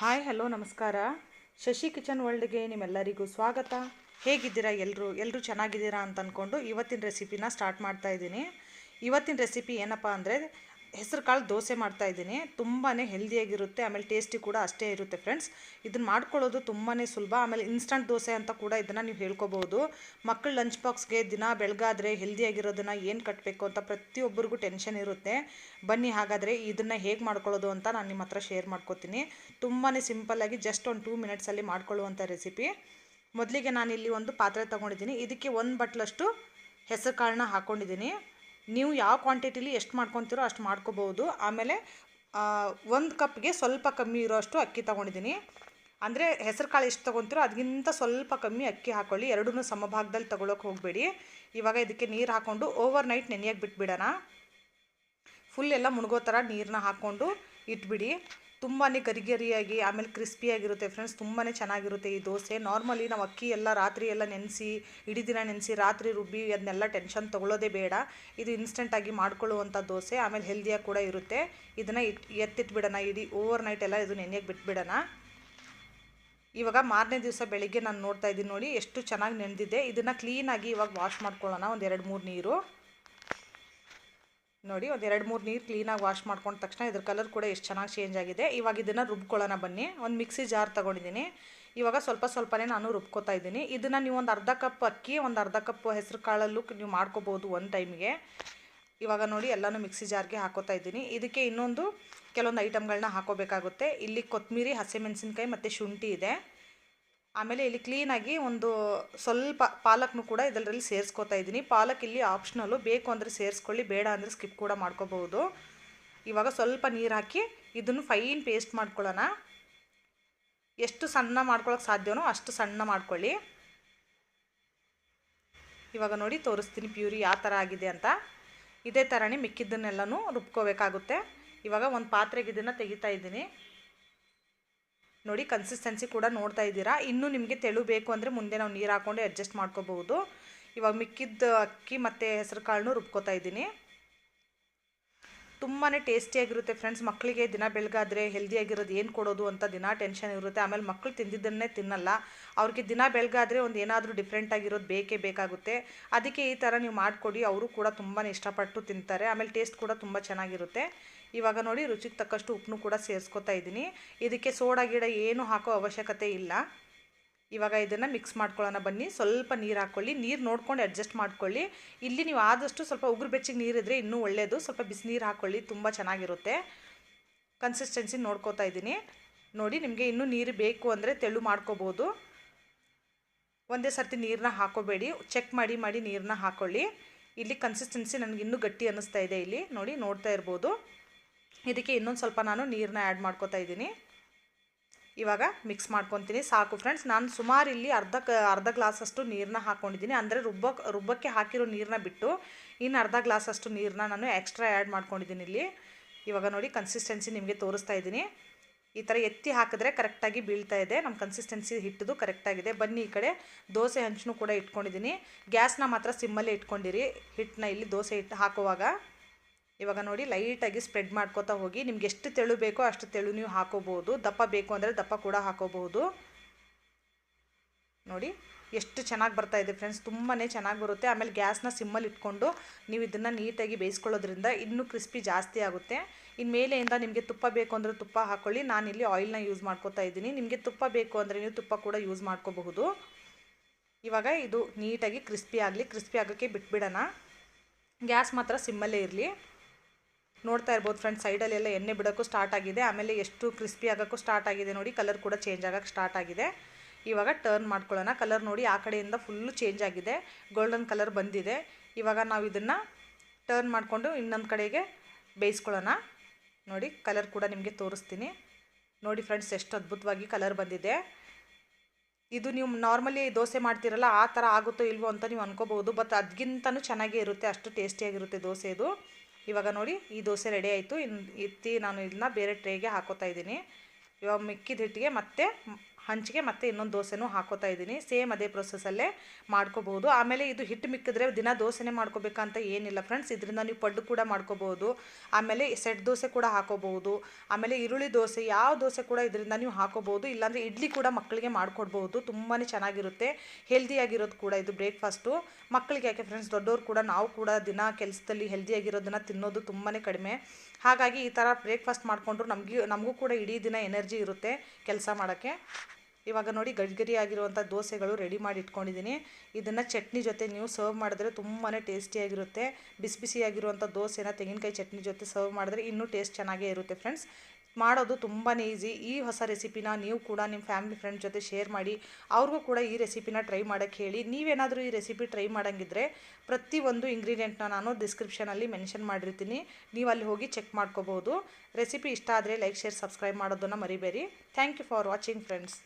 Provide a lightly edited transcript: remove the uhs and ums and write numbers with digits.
Hi hello ನಮಸ್ಕಾರ. Shashi kitchen ವರ್ಲ್ಡ್ಗೆ ನಿಮ್ಮೆಲ್ಲರಿಗೂ ಸ್ವಾಗತ. ಹೇಗಿದ್ದೀರಾ ಎಲ್ಲರೂ ಚೆನ್ನಾಗಿದ್ದೀರಾ ಅಂತ ಅಂದ್ಕೊಂಡು ಇವತ್ತಿನ ರೆಸಿಪಿನ ಸ್ಟಾರ್ಟ್ ಮಾಡ್ತಾ ಇದ್ದೀನಿ. ಇವತ್ತಿನ ರೆಸಿಪಿ ಏನಪ್ಪ ಅಂದರೆ ಹೆಸರು ಕಾಳು ದೋಸೆ ಮಾಡ್ತಾ ಇದ್ದೀನಿ. ತುಂಬಾ ಹೆಲ್ದಿಯಾಗಿರುತ್ತೆ, ಆಮೇಲೆ ಟೇಸ್ಟಿ ಕೂಡ ಅಷ್ಟೇ ಇರುತ್ತೆ ಫ್ರೆಂಡ್ಸ್. ಇದನ್ನು ಮಾಡ್ಕೊಳ್ಳೋದು ತುಂಬಾ ಸುಲಭ. ಆಮೇಲೆ ಇನ್ಸ್ಟಂಟ್ ದೋಸೆ ಅಂತ ಕೂಡ ಇದನ್ನು ನೀವು ಹೇಳ್ಕೊಬೋದು. ಮಕ್ಕಳು ಲಂಚ್ ಬಾಕ್ಸ್ಗೆ ದಿನ ಬೆಳಗಾದರೆ ಹೆಲ್ದಿಯಾಗಿರೋದನ್ನು ಏನು ಕಟ್ಟಬೇಕು ಅಂತ ಪ್ರತಿಯೊಬ್ಬರಿಗೂ ಟೆನ್ಷನ್ ಇರುತ್ತೆ. ಬನ್ನಿ ಹಾಗಾದರೆ ಇದನ್ನು ಹೇಗೆ ಮಾಡ್ಕೊಳ್ಳೋದು ಅಂತ ನಾನು ನಿಮ್ಮ ಹತ್ರ ಶೇರ್ ಮಾಡ್ಕೋತೀನಿ. ತುಂಬಾ ಸಿಂಪಲ್ಲಾಗಿ ಜಸ್ಟ್ ಒಂದು 2 ಮಿನಿಟ್ಸಲ್ಲಿ ಮಾಡ್ಕೊಳ್ಳುವಂಥ ರೆಸಿಪಿ. ಮೊದಲಿಗೆ ನಾನಿಲ್ಲಿ ಒಂದು ಪಾತ್ರೆ ತೊಗೊಂಡಿದ್ದೀನಿ. ಇದಕ್ಕೆ 1 ಬಟ್ಲಷ್ಟು ಹೆಸರು ಕಾಳನ್ನ ಹಾಕ್ಕೊಂಡಿದ್ದೀನಿ. ನೀವು ಯಾವ ಕ್ವಾಂಟಿಟಿಲಿ ಎಷ್ಟು ಮಾಡ್ಕೊತೀರೋ ಅಷ್ಟು ಮಾಡ್ಕೋಬೋದು. ಆಮೇಲೆ 1 ಕಪ್ಗೆ ಸ್ವಲ್ಪ ಕಮ್ಮಿ ಇರೋಷ್ಟು ಅಕ್ಕಿ ತೊಗೊಂಡಿದ್ದೀನಿ. ಅಂದರೆ ಹೆಸರು ಕಾಳು ಎಷ್ಟು ತೊಗೊತೀರೋ ಅದಕ್ಕಿಂತ ಸ್ವಲ್ಪ ಕಮ್ಮಿ ಅಕ್ಕಿ ಹಾಕ್ಕೊಳ್ಳಿ. ಎರಡೂ ಸಮಭಾಗದಲ್ಲಿ ತೊಗೊಳಕ್ಕೆ ಹೋಗಬೇಡಿ. ಇವಾಗ ಇದಕ್ಕೆ ನೀರು ಹಾಕ್ಕೊಂಡು ಓವರ್ ನೈಟ್ ನೆನೆಯೋಕ್ಕೆ ಬಿಟ್ಬಿಡೋಣ. ಫುಲ್ ಎಲ್ಲ ಮುಳುಗೋ ಥರ ನೀರನ್ನ ಹಾಕ್ಕೊಂಡು ಇಟ್ಬಿಡಿ. ತುಂಬಾ ಗರಿಗರಿಯಾಗಿ ಆಮೇಲೆ ಕ್ರಿಸ್ಪಿಯಾಗಿರುತ್ತೆ ಫ್ರೆಂಡ್ಸ್. ತುಂಬಾ ಚೆನ್ನಾಗಿರುತ್ತೆ ಈ ದೋಸೆ. ನಾರ್ಮಲಿ ನಾವು ಅಕ್ಕಿ ಎಲ್ಲ ರಾತ್ರಿ ಎಲ್ಲ ನೆನೆಸಿ ಇಡೀ ದಿನ ನೆನೆಸಿ ರಾತ್ರಿ ರುಬ್ಬಿ ಅದನ್ನೆಲ್ಲ ಟೆನ್ಷನ್ ತೊಗೊಳ್ಳೋದೇ ಬೇಡ. ಇದು ಇನ್ಸ್ಟೆಂಟಾಗಿ ಮಾಡ್ಕೊಳ್ಳುವಂಥ ದೋಸೆ, ಆಮೇಲೆ ಹೆಲ್ದಿಯಾಗಿ ಕೂಡ ಇರುತ್ತೆ. ಇದನ್ನು ಎತ್ತಿಟ್ಬಿಡೋಣ. ಇಡೀ ಓವರ್ ನೈಟ್ ಎಲ್ಲ ಇದು ನೆನೆಯೋಕ್ಕೆ ಬಿಟ್ಬಿಡೋಣ. ಇವಾಗ ಮಾರನೇ ದಿವಸ ಬೆಳಿಗ್ಗೆ ನಾನು ನೋಡ್ತಾ ಇದ್ದೀನಿ ನೋಡಿ ಎಷ್ಟು ಚೆನ್ನಾಗಿ ನೆನೆದಿದೆ. ಇದನ್ನು ಕ್ಲೀನಾಗಿ ಇವಾಗ ವಾಶ್ ಮಾಡ್ಕೊಳ್ಳೋಣ. ಒಂದು 2-3 ನೀರು ನೋಡಿ, ಒಂದು 2-3 ನೀರು ಕ್ಲೀನಾಗಿ ವಾಶ್ ಮಾಡ್ಕೊಂಡ ತಕ್ಷಣ ಇದ್ರ ಕಲರ್ ಕೂಡ ಎಷ್ಟು ಚೆನ್ನಾಗಿ ಚೇಂಜ್ ಆಗಿದೆ. ಇವಾಗ ಇದನ್ನು ರುಬ್ಕೊಳ್ಳೋಣ ಬನ್ನಿ. ಒಂದು ಮಿಕ್ಸಿ ಜಾರ್ ತೊಗೊಂಡಿದ್ದೀನಿ. ಇವಾಗ ಸ್ವಲ್ಪನೇ ನಾನು ರುಬ್ಕೋತಾ ಇದ್ದೀನಿ. ಇದನ್ನು ನೀವು ಒಂದು ಅರ್ಧ ಕಪ್ ಅಕ್ಕಿ, ಒಂದು ಅರ್ಧ ಕಪ್ ಹೆಸರು ಕಾಳಲ್ಲೂ ನೀವು ಮಾಡ್ಕೋಬೋದು ಒಂದು ಟೈಮಿಗೆ. ಇವಾಗ ನೋಡಿ ಎಲ್ಲನೂ ಮಿಕ್ಸಿ ಜಾರ್ಗೆ ಹಾಕೋತಾ ಇದ್ದೀನಿ. ಇದಕ್ಕೆ ಇನ್ನೊಂದು ಕೆಲವೊಂದು ಐಟಮ್ಗಳನ್ನ ಹಾಕೋಬೇಕಾಗುತ್ತೆ. ಇಲ್ಲಿ ಕೊತ್ತಂಬರಿ, ಹಸಿಮೆಣಸಿನ್ಕಾಯಿ ಮತ್ತು ಶುಂಠಿ ಇದೆ. ಆಮೇಲೆ ಇಲ್ಲಿ ಕ್ಲೀನಾಗಿ ಒಂದು ಸ್ವಲ್ಪ ಪಾಲಕ್ನು ಕೂಡ ಇದರಲ್ಲಿ ಸೇರಿಸ್ಕೋತಾ ಇದ್ದೀನಿ. ಪಾಲಕ್ ಇಲ್ಲಿ ಆಪ್ಷನಲ್ಲು, ಬೇಕು ಅಂದರೆ ಸೇರಿಸ್ಕೊಳ್ಳಿ, ಬೇಡ ಅಂದರೆ ಸ್ಕಿಪ್ ಕೂಡ ಮಾಡ್ಕೋಬಹುದು. ಇವಾಗ ಸ್ವಲ್ಪ ನೀರು ಹಾಕಿ ಇದನ್ನು ಫೈನ್ ಪೇಸ್ಟ್ ಮಾಡ್ಕೊಳ್ಳೋಣ. ಎಷ್ಟು ಸಣ್ಣ ಮಾಡ್ಕೊಳ್ಳೋಕೆ ಸಾಧ್ಯವೋ ಅಷ್ಟು ಸಣ್ಣ ಮಾಡ್ಕೊಳ್ಳಿ. ಇವಾಗ ನೋಡಿ ತೋರಿಸ್ತೀನಿ ಪ್ಯೂರಿ ಯಾವ ಥರ ಆಗಿದೆ ಅಂತ. ಇದೇ ಥರನೇ ಮಿಕ್ಕಿದ್ದನ್ನೆಲ್ಲನೂ ರುಬ್ಕೋಬೇಕಾಗುತ್ತೆ. ಇವಾಗ ಒಂದು ಪಾತ್ರೆಗೆ ಇದನ್ನು ತೆಗಿತಾ ಇದ್ದೀನಿ. ನೋಡಿ ಕನ್ಸಿಸ್ಟೆನ್ಸಿ ಕೂಡ ನೋಡ್ತಾ ಇದ್ದೀರಾ. ಇನ್ನೂ ನಿಮಗೆ ತೆಳು ಬೇಕು ಅಂದರೆ ಮುಂದೆ ನಾವು ನೀರು ಹಾಕ್ಕೊಂಡು ಅಡ್ಜಸ್ಟ್ ಮಾಡ್ಕೋಬಹುದು. ಇವಾಗ ಮಿಕ್ಕಿದ್ದ ಅಕ್ಕಿ ಮತ್ತು ಹೆಸರು ಕಾಳನ್ನು ರುಬ್ಕೋತಾ ಇದ್ದೀನಿ. ತುಂಬಾ ಟೇಸ್ಟಿಯಾಗಿರುತ್ತೆ ಫ್ರೆಂಡ್ಸ್. ಮಕ್ಕಳಿಗೆ ದಿನ ಬೆಳಗಾದರೆ ಹೆಲ್ದಿಯಾಗಿರೋದು ಏನು ಕೊಡೋದು ಅಂತ ದಿನ ಟೆನ್ಷನ್ ಇರುತ್ತೆ. ಆಮೇಲೆ ಮಕ್ಕಳು ತಿಂದಿದ್ದನ್ನೇ ತಿನ್ನಲ್ಲ. ಅವ್ರಿಗೆ ದಿನ ಬೆಳಗಾದರೆ ಒಂದು ಏನಾದರೂ ಡಿಫ್ರೆಂಟಾಗಿರೋದು ಬೇಕೇ ಬೇಕಾಗುತ್ತೆ. ಅದಕ್ಕೆ ಈ ಥರ ನೀವು ಮಾಡಿಕೊಡಿ. ಅವರು ಕೂಡ ತುಂಬಾ ಇಷ್ಟಪಟ್ಟು ತಿಂತಾರೆ. ಆಮೇಲೆ ಟೇಸ್ಟ್ ಕೂಡ ತುಂಬ ಚೆನ್ನಾಗಿರುತ್ತೆ. ಇವಾಗ ನೋಡಿ ರುಚಿಗೆ ತಕ್ಕಷ್ಟು ಉಪ್ಪನ್ನು ಕೂಡ ಸೇರಿಸ್ಕೊತಾ ಇದ್ದೀನಿ. ಇದಕ್ಕೆ ಸೋಡಾ ಗಿಡ ಏನು ಹಾಕೋ ಅವಶ್ಯಕತೆ ಇಲ್ಲ. ಇವಾಗ ಇದನ್ನು ಮಿಕ್ಸ್ ಮಾಡ್ಕೊಳ್ಳೋಣ ಬನ್ನಿ. ಸ್ವಲ್ಪ ನೀರು ಹಾಕ್ಕೊಳ್ಳಿ. ನೀರು ನೋಡ್ಕೊಂಡು ಅಡ್ಜಸ್ಟ್ ಮಾಡ್ಕೊಳ್ಳಿ. ಇಲ್ಲಿ ನೀವು ಆದಷ್ಟು ಸ್ವಲ್ಪ ಉಗುರು ಬೆಚ್ಚಗೆ ನೀರಿದ್ರೆ ಇನ್ನೂ ಒಳ್ಳೆಯದು. ಸ್ವಲ್ಪ ಬಿಸಿನೀರು ಹಾಕ್ಕೊಳ್ಳಿ, ತುಂಬ ಚೆನ್ನಾಗಿರುತ್ತೆ. ಕನ್ಸಿಸ್ಟೆನ್ಸಿ ನೋಡ್ಕೋತಾ ಇದ್ದೀನಿ. ನೋಡಿ ನಿಮಗೆ ಇನ್ನೂ ನೀರು ಬೇಕು ಅಂದರೆ ತೆಳು ಮಾಡ್ಕೋಬೋದು. ಒಂದೇ ಸರ್ತಿ ನೀರನ್ನ ಹಾಕೋಬೇಡಿ, ಚೆಕ್ ಮಾಡಿ ನೀರನ್ನ ಹಾಕ್ಕೊಳ್ಳಿ. ಇಲ್ಲಿ ಕನ್ಸಿಸ್ಟೆನ್ಸಿ ನನಗೆ ಇನ್ನೂ ಗಟ್ಟಿ ಅನ್ನಿಸ್ತಾ ಇದೆ. ಇಲ್ಲಿ ನೋಡಿ ನೋಡ್ತಾ ಇರ್ಬೋದು. ಇದಕ್ಕೆ ಇನ್ನೊಂದು ಸ್ವಲ್ಪ ನಾನು ನೀರನ್ನ ಆ್ಯಡ್ ಮಾಡ್ಕೋತಾ ಇದ್ದೀನಿ. ಇವಾಗ ಮಿಕ್ಸ್ ಮಾಡ್ಕೊತೀನಿ. ಸಾಕು ಫ್ರೆಂಡ್ಸ್. ನಾನು ಸುಮಾರು ಇಲ್ಲಿ ಅರ್ಧ ಗ್ಲಾಸಷ್ಟು ನೀರನ್ನ ಹಾಕ್ಕೊಂಡಿದ್ದೀನಿ. ಅಂದರೆ ರುಬ್ಬಕ್ಕೆ ಹಾಕಿರೋ ನೀರನ್ನ ಬಿಟ್ಟು ಇನ್ನು ಅರ್ಧ ಗ್ಲಾಸಷ್ಟು ನೀರನ್ನ ನಾನು ಎಕ್ಸ್ಟ್ರಾ ಆ್ಯಡ್ ಮಾಡ್ಕೊಂಡಿದ್ದೀನಿ ಇಲ್ಲಿ. ಇವಾಗ ನೋಡಿ ಕನ್ಸಿಸ್ಟೆನ್ಸಿ ನಿಮಗೆ ತೋರಿಸ್ತಾ ಇದ್ದೀನಿ. ಈ ಥರ ಎತ್ತಿ ಹಾಕಿದ್ರೆ ಕರೆಕ್ಟಾಗಿ ಬೀಳ್ತಾ ಇದೆ. ನಮ್ಮ ಕನ್ಸಿಸ್ಟೆನ್ಸಿ ಹಿಟ್ಟಿದು ಕರೆಕ್ಟಾಗಿದೆ. ಬನ್ನಿ ಈ ಕಡೆ ದೋಸೆ ಹಂಚನ್ನು ಕೂಡ ಇಟ್ಕೊಂಡಿದ್ದೀನಿ. ಗ್ಯಾಸ್ನ ಮಾತ್ರ ಸಿಮ್ಮಲ್ಲೇ ಇಟ್ಕೊಂಡಿರಿ ಹಿಟ್ಟನ್ನ ಇಲ್ಲಿ ದೋಸೆ ಹಿಟ್ಟು ಹಾಕುವಾಗ. ಇವಾಗ ನೋಡಿ ಲೈಟಾಗಿ ಸ್ಪ್ರೆಡ್ ಮಾಡ್ಕೋತಾ ಹೋಗಿ. ನಿಮ್ಗೆ ಎಷ್ಟು ತೆಳು ಬೇಕೋ ಅಷ್ಟು ತೆಳು ನೀವು ಹಾಕೋಬಹುದು. ದಪ್ಪ ಬೇಕು ಅಂದರೆ ದಪ್ಪ ಕೂಡ ಹಾಕೋಬಹುದು. ನೋಡಿ ಎಷ್ಟು ಚೆನ್ನಾಗಿ ಬರ್ತಾ ಇದೆ ಫ್ರೆಂಡ್ಸ್. ತುಂಬಾ ಚೆನ್ನಾಗಿ ಬರುತ್ತೆ. ಆಮೇಲೆ ಗ್ಯಾಸ್ನ ಸಿಮ್ಮಲ್ಲಿ ಇಟ್ಕೊಂಡು ನೀವು ಇದನ್ನು ನೀಟಾಗಿ ಬೇಯಿಸ್ಕೊಳ್ಳೋದ್ರಿಂದ ಇನ್ನೂ ಕ್ರಿಸ್ಪಿ ಜಾಸ್ತಿ ಆಗುತ್ತೆ. ಇನ್ನು ಮೇಲೆಯಿಂದ ನಿಮಗೆ ತುಪ್ಪ ಬೇಕು ಅಂದರೆ ತುಪ್ಪ ಹಾಕ್ಕೊಳ್ಳಿ. ನಾನಿಲ್ಲಿ ಆಯಿಲ್ನ ಯೂಸ್ ಮಾಡ್ಕೋತಾ ಇದ್ದೀನಿ. ನಿಮಗೆ ತುಪ್ಪ ಬೇಕು ಅಂದರೆ ನೀವು ತುಪ್ಪ ಕೂಡ ಯೂಸ್ ಮಾಡ್ಕೋಬಹುದು. ಇವಾಗ ಇದು ನೀಟಾಗಿ ಕ್ರಿಸ್ಪಿ ಆಗೋಕ್ಕೆ ಬಿಟ್ಬಿಡೋಣ. ಗ್ಯಾಸ್ ಮಾತ್ರ ಸಿಮ್ಮಲ್ಲೇ ಇರಲಿ. ನೋಡ್ತಾ ಇರ್ಬೋದು ಫ್ರೆಂಡ್ಸ್, ಸೈಡಲ್ಲೆಲ್ಲ ಎಣ್ಣೆ ಬಿಡೋಕ್ಕೂ ಸ್ಟಾರ್ಟ್ ಆಗಿದೆ. ಆಮೇಲೆ ಎಷ್ಟು ಕ್ರಿಸ್ಪಿ ಆಗೋಕ್ಕೂ ಸ್ಟಾರ್ಟ್ ಆಗಿದೆ. ನೋಡಿ ಕಲರ್ ಕೂಡ ಚೇಂಜ್ ಆಗೋಕ್ಕೆ ಸ್ಟಾರ್ಟ್ ಆಗಿದೆ. ಇವಾಗ ಟರ್ನ್ ಮಾಡ್ಕೊಳ್ಳೋಣ. ಕಲರ್ ನೋಡಿ ಆ ಕಡೆಯಿಂದ ಫುಲ್ಲು ಚೇಂಜ್ ಆಗಿದೆ, ಗೋಲ್ಡನ್ ಕಲರ್ ಬಂದಿದೆ. ಇವಾಗ ನಾವು ಇದನ್ನು ಟರ್ನ್ ಮಾಡಿಕೊಂಡು ಇನ್ನೊಂದು ಕಡೆಗೆ ಬೇಯಿಸ್ಕೊಳ್ಳೋಣ. ನೋಡಿ ಕಲರ್ ಕೂಡ ನಿಮಗೆ ತೋರಿಸ್ತೀನಿ. ನೋಡಿ ಫ್ರೆಂಡ್ಸ್ ಎಷ್ಟು ಅದ್ಭುತವಾಗಿ ಕಲರ್ ಬಂದಿದೆ. ಇದು ನೀವು ನಾರ್ಮಲಿ ದೋಸೆ ಮಾಡ್ತೀರಲ್ಲ ಆ ಥರ ಆಗುತ್ತೋ ಇಲ್ವೋ ಅಂತ ನೀವು ಅನ್ಕೋಬೋದು. ಬಟ್ ಅದಕ್ಕಿಂತನೂ ಚೆನ್ನಾಗೇ ಇರುತ್ತೆ. ಅಷ್ಟು ಟೇಸ್ಟಿಯಾಗಿರುತ್ತೆ ದೋಸೆ ಇದು. ಇವಾಗ ನೋಡಿ ಈ ದೋಸೆ ರೆಡಿ ಆಯಿತು. ಎತ್ತಿ ನಾನು ಇದನ್ನ ಬೇರೆ ಟ್ರೇಗೆ ಹಾಕೋತಾ ಇದ್ದೀನಿ. ಇವಾಗ ಮಿಕ್ಕಿದ ಹಿಟ್ಟಿಗೆ ಮತ್ತೆ ಹಂಚಿಗೆ ಮತ್ತೆ ಇನ್ನೊಂದು ದೋಸೆನೂ ಹಾಕೋತಾ ಇದ್ದೀನಿ. ಸೇಮ್ ಅದೇ ಪ್ರೊಸೆಸಲ್ಲೇ ಮಾಡ್ಕೋಬೋದು. ಆಮೇಲೆ ಇದು ಹಿಟ್ಟು ಮಿಕ್ಕಿದ್ರೆ ದಿನ ದೋಸೆನೇ ಮಾಡ್ಕೋಬೇಕಂತ ಏನಿಲ್ಲ ಫ್ರೆಂಡ್ಸ್. ಇದರಿಂದ ನೀವು ಪಡ್ಡು ಕೂಡ ಮಾಡ್ಕೋಬೋದು. ಆಮೇಲೆ ಸೆಟ್ ದೋಸೆ ಕೂಡ ಹಾಕೋಬಹುದು. ಆಮೇಲೆ ಈರುಳ್ಳಿ ದೋಸೆ, ಯಾವ ದೋಸೆ ಕೂಡ ಇದರಿಂದ ನೀವು ಹಾಕೋಬಹುದು. ಇಲ್ಲಾಂದರೆ ಇಡ್ಲಿ ಕೂಡ ಮಕ್ಕಳಿಗೆ ಮಾಡಿಕೊಡ್ಬೋದು. ತುಂಬಾ ಚೆನ್ನಾಗಿರುತ್ತೆ, ಹೆಲ್ದಿಯಾಗಿರೋದು ಕೂಡ ಇದು ಬ್ರೇಕ್ಫಾಸ್ಟು. ಮಕ್ಕಳಿಗೆ ಯಾಕೆ ಫ್ರೆಂಡ್ಸ್, ದೊಡ್ಡವರು ಕೂಡ ನಾವು ಕೂಡ ದಿನ ಕೆಲಸದಲ್ಲಿ ಹೆಲ್ದಿಯಾಗಿರೋದನ್ನು ತಿನ್ನೋದು ತುಂಬಾ ಕಡಿಮೆ. ಹಾಗಾಗಿ ಈ ಥರ ಬ್ರೇಕ್ಫಾಸ್ಟ್ ಮಾಡಿಕೊಂಡ್ರು ನಮಗೂ ಕೂಡ ಇಡೀ ದಿನ ಎನರ್ಜಿ ಇರುತ್ತೆ ಕೆಲಸ ಮಾಡೋಕ್ಕೆ. ಇವಾಗ ನೋಡಿ ಗರಿ ಆಗಿರುವಂಥ ದೋಸೆಗಳು ರೆಡಿ ಮಾಡಿ ಇಟ್ಕೊಂಡಿದ್ದೀನಿ. ಇದನ್ನು ಚಟ್ನಿ ಜೊತೆ ನೀವು ಸರ್ವ್ ಮಾಡಿದ್ರೆ ತುಂಬಾ ಟೇಸ್ಟಿಯಾಗಿರುತ್ತೆ. ಬಿಸಿ ಬಿಸಿಯಾಗಿರುವಂಥ ದೋಸೆನ ತೆಂಗಿನಕಾಯಿ ಚಟ್ನಿ ಜೊತೆ ಸರ್ವ್ ಮಾಡಿದ್ರೆ ಇನ್ನೂ ಟೇಸ್ಟ್ ಚೆನ್ನಾಗೇ ಇರುತ್ತೆ ಫ್ರೆಂಡ್ಸ್. ಮಾಡೋದು ತುಂಬಾ ಈಸಿ. ಈ ಹೊಸ ರೆಸಿಪಿನ ನೀವು ಕೂಡ ನಿಮ್ಮ ಫ್ಯಾಮಿಲಿ ಫ್ರೆಂಡ್ ಜೊತೆ ಶೇರ್ ಮಾಡಿ, ಅವ್ರಿಗೂ ಕೂಡ ಈ ರೆಸಿಪಿನ ಟ್ರೈ ಮಾಡೋಕ್ಕೆ ಹೇಳಿ. ನೀವೇನಾದರೂ ಈ ರೆಸಿಪಿ ಟ್ರೈ ಮಾಡೋಂಗಿದ್ರೆ ಪ್ರತಿಯೊಂದು ಇಂಗ್ರೀಡಿಯೆಂಟ್ನ ನಾನು ಡಿಸ್ಕ್ರಿಪ್ಷನಲ್ಲಿ ಮೆನ್ಷನ್ ಮಾಡಿರ್ತೀನಿ, ನೀವು ಅಲ್ಲಿ ಹೋಗಿ ಚೆಕ್ ಮಾಡ್ಕೋಬೋದು. ರೆಸಿಪಿ ಇಷ್ಟ ಆದರೆ ಲೈಕ್, ಶೇರ್, ಸಬ್ಸ್ಕ್ರೈಬ್ ಮಾಡೋದನ್ನು ಮರಿಬೇಡಿ. Thank you for watching friends.